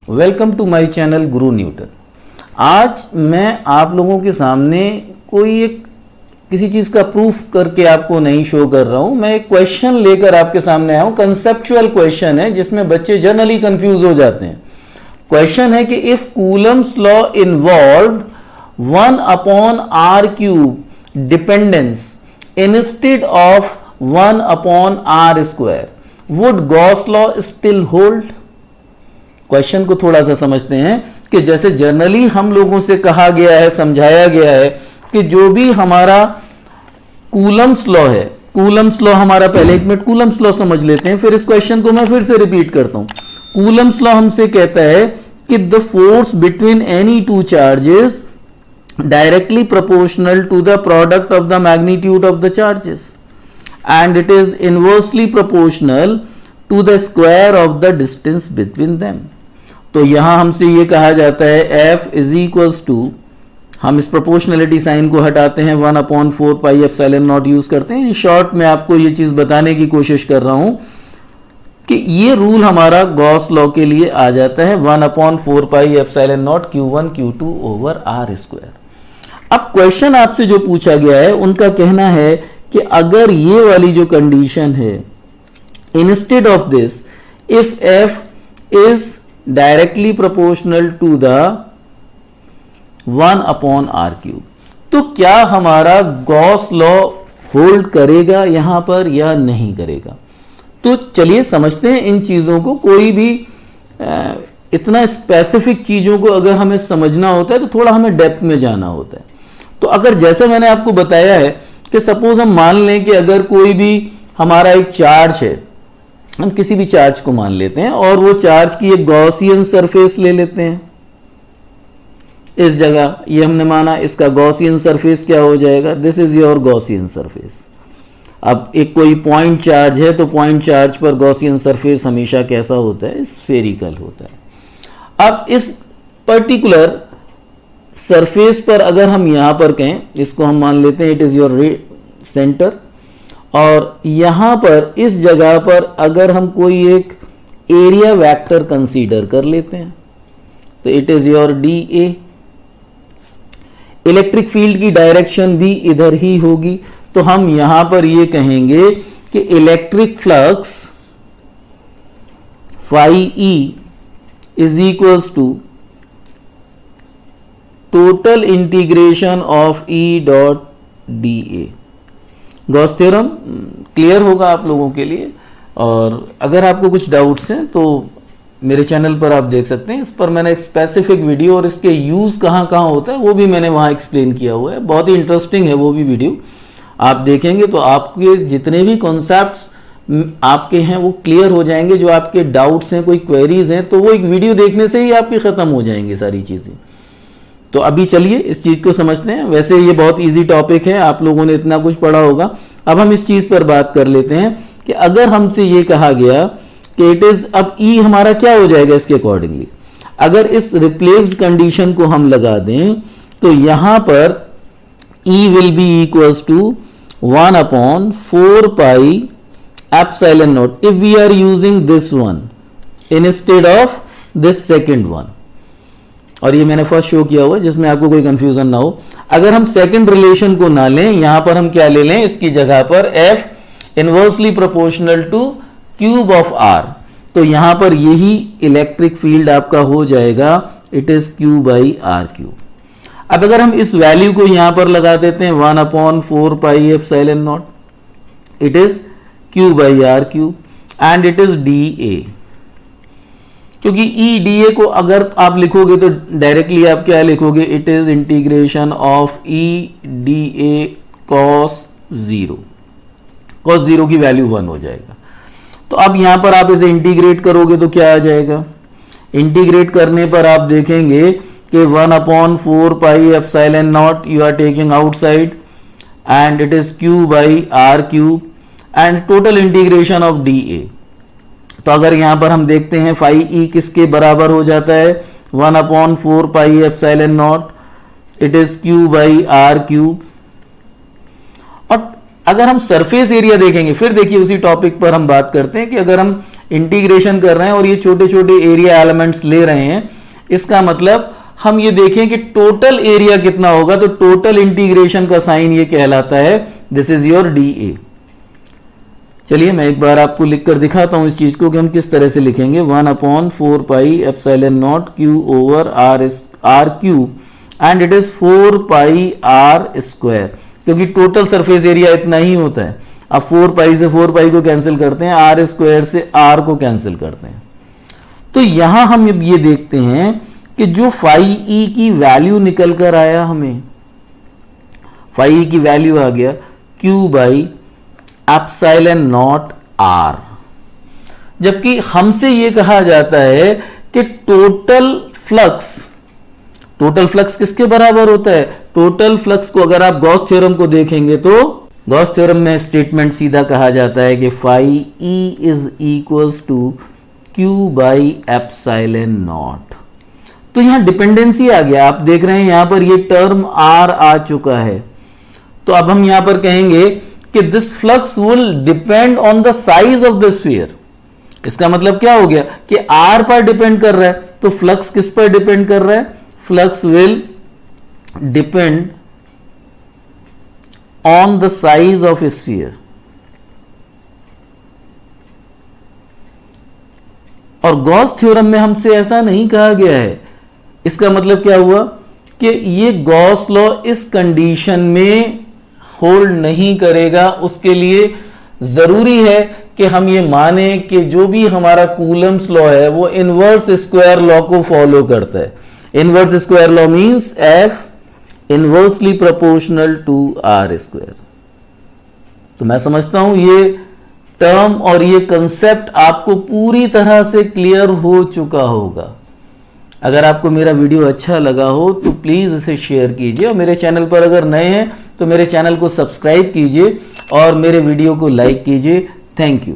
Welcome to my channel Guru Newton. आज मैं आप लोगों के सामने कोई एक किसी चीज़ का प्रूफ करके आपको नहीं शो कर रहा हूं। मैं एक क्वेश्चन लेकर आपके सामने आया हूं। कंसेप्चुअल क्वेश्चन है जिसमें बच्चे जनरली कंफ्यूज हो जाते हैं। क्वेश्चन है कि if Coulomb's law involve 1/r³ dependence instead of 1/r², would Gauss law still hold? Question को थोड़ा सा समझते हैं कि जैसे जनरली हम लोगों से कहा गया है, समझाया गया है कि जो भी हमारा कूलम्स लॉ है, कूलम्स लॉ हमारा, पहले एक मिनट कूलम्स लॉ समझ लेते हैं, फिर इस क्वेश्चन को मैं फिर से रिपीट करता हूं। कूलम्स लॉ हमसे कहता है कि the force between any two charges directly proportional to the product of the magnitude of the charges and it is inversely proportional to the square of the distance between them. तो यहां हमसे यह कहा जाता है F इज इक्वल्स टू, हम इस proportionality sign को हटाते हैं, 1/4πε0 यूज करते हैं। शॉर्ट में आपको ये चीज बताने की कोशिश कर रहा हूं कि ये रूल हमारा गॉस लॉ के लिए आ जाता है 1/4πε0 Q1 Q2 ओवर r²। अब क्वेश्चन आपसे जो पूछा गया है उनका कहना है कि अगर ये वाली जो कंडीशन है, instead of this if F is directly proportional to the 1/r³, तो क्या हमारा गॉस लॉ होल्ड करेगा यहां पर या नहीं करेगा? तो चलिए समझते हैं इन चीजों को। कोई भी इतना स्पेसिफिक चीजों को अगर हमें समझना होता है तो थोड़ा हमें डेप्थ में जाना होता है। तो अगर जैसे मैंने आपको बताया है कि सपोज हम मान लें कि अगर कोई भी हमारा एक चार्ज है, हम किसी भी चार्ज को मान लेते हैं और वो चार्ज की एक गॉसियन सरफेस ले लेते हैं। इस जगह ये हमने माना इसका गॉसियन सरफेस क्या हो जाएगा, this is your Gaussian surface. अब एक कोई पॉइंट चार्ज है तो पॉइंट चार्ज पर गॉसियन सरफेस हमेशा कैसा होता है, स्फेरिकल होता है। अब इस पर्टिकुलर सरफेस पर अगर हम यहां पर कहें, इसको हम मान लेते हैं इट इज योर सेंटर, और यहां पर इस जगह पर अगर हम कोई एक एरिया वेक्टर कंसीडर कर लेते हैं तो it is your dA। Electric field की डायरेक्शन भी इधर ही होगी, तो हम यहां पर ये कहेंगे कि electric flux φE is equals to total integration of E dot dA। Gauss theorem clear होगा आप लोगों के लिए, और अगर आपको कुछ डाउट्स हैं तो मेरे चैनल पर आप देख सकते हैं। इस पर मैंने एक स्पेसिफिक वीडियो और इसके यूज कहाँ कहाँ होता है वो भी मैंने वहाँ एक्सप्लेन किया हुआ है। बहुत ही इंटरेस्टिंग है वो भी वीडियो, आप देखेंगे तो आपके जितने भी कॉन्सेप्ट्स आपके हैं वो क्लियर हो जाएंगे। जो आपके डाउट्स हैं, कोई क्वेरीज हैं, तो वो एक वीडियो देखने से ही आपकी खत्म हो जाएंगी सारी चीजें। तो अभी चलिए इस चीज को समझते हैं। वैसे ये बहुत इजी टॉपिक है, आप लोगों ने इतना कुछ पढ़ा होगा। अब हम इस चीज पर बात कर लेते हैं कि अगर हमसे ये कहा गया कि इट इज, अब E हमारा क्या हो जाएगा इसके अकॉर्डिंगली, अगर इस रिप्लेस्ड कंडीशन को हम लगा दें तो यहां पर E will be equals to 1/4πε0 if we are using this one instead of this second one। और ये मैंने फर्स्ट शो किया हुआ जिसमें आपको कोई कंफ्यूजन ना हो। अगर हम सेकंड रिलेशन को ना लें, यहां पर हम क्या ले लें, इसकी जगह पर F inversely proportional two cube of R, तो यहां पर यही इलेक्ट्रिक फील्ड आपका हो जाएगा, इट इज Q/r³। अब अगर हम इस वैल्यू को यहां पर लगा देते हैं 1/4πε0, it is Q/r³ and it is dA। क्योंकि EdA को अगर आप लिखोगे तो डायरेक्टली आप क्या लिखोगे, it is integration of EdA cos 0। cos 0 की वैल्यू 1 हो जाएगा। तो अब यहां पर आप इसे इंटीग्रेट करोगे तो क्या आ जाएगा, इंटीग्रेट करने पर आप देखेंगे कि 1/4πε0 you are taking outside and it is Q/r³ and total integration of dA। तो अगर यहां पर हम देखते हैं φE किसके बराबर हो जाता है, 1/4πε0 इट इज Q/r³। और अगर हम सरफेस एरिया देखेंगे, फिर देखिए उसी टॉपिक पर हम बात करते हैं कि अगर हम इंटीग्रेशन कर रहे हैं और ये छोटे छोटे एरिया एलिमेंट्स ले रहे हैं, इसका मतलब हम ये देखें कि टोटल एरिया कितना होगा, तो टोटल इंटीग्रेशन का साइन ये कहलाता है, दिस इज योर DA। चलिए मैं एक बार आपको लिखकर दिखाता हूं इस चीज को कि हम किस तरह से लिखेंगे। 1/4 pi epsilon not Q over R cube and it is 4 pi R square, क्योंकि टोटल सरफेस एरिया इतना ही होता है। अब 4 पाई से 4 पाई को कैंसिल करते हैं, R स्क्वायर से R को कैंसिल करते हैं। तो यहां हम ये देखते हैं कि जो फाई E की वैल्यू निकल कर आया, हमें फाई E की वैल्यू आ गया Q by epsilon not R, जबकि हमसे यह कहा जाता है कि टोटल फ्लक्स किसके बराबर होता है? टोटल फ्लक्स को अगर आप गॉस थ्योरम को देखेंगे तो गॉस थ्योरम में स्टेटमेंट सीधा कहा जाता है कि phi E is equals to Q by epsilon naught. तो यहां डिपेंडेंसी आ गया, आप देख रहे हैं यहां पर ये टर्म R आ चुका है। तो अब हम यहां पर कहेंगे कि this flux will depend on the size of the sphere. इसका मतलब क्या हो गया कि R पर डिपेंड कर रहा है, तो फ्लक्स किस पर डिपेंड कर रहा है? Flux will depend on the size of A sphere. और गॉस थ्योरम में हमसे ऐसा नहीं कहा गया है। इसका मतलब क्या हुआ कि ये गॉस लॉ इस कंडीशन में होल्ड नहीं करेगा। उसके लिए जरूरी है कि हम ये माने कि जो भी हमारा कूलम्स लॉ है वो इनवर्स स्क्वायर लॉ को फॉलो करता है। Inverse square law means F inversely proportional to R square. तो मैं समझता हूं ये टर्म और ये कंसेप्ट आपको पूरी तरह से क्लियर हो चुका होगा। अगर आपको मेरा वीडियो अच्छा लगा हो तो प्लीज इसे शेयर कीजिए, और मेरे चैनल पर अगर नए हैं तो मेरे चैनल को सब्सक्राइब कीजिए और मेरे वीडियो को लाइक कीजिए। Thank you.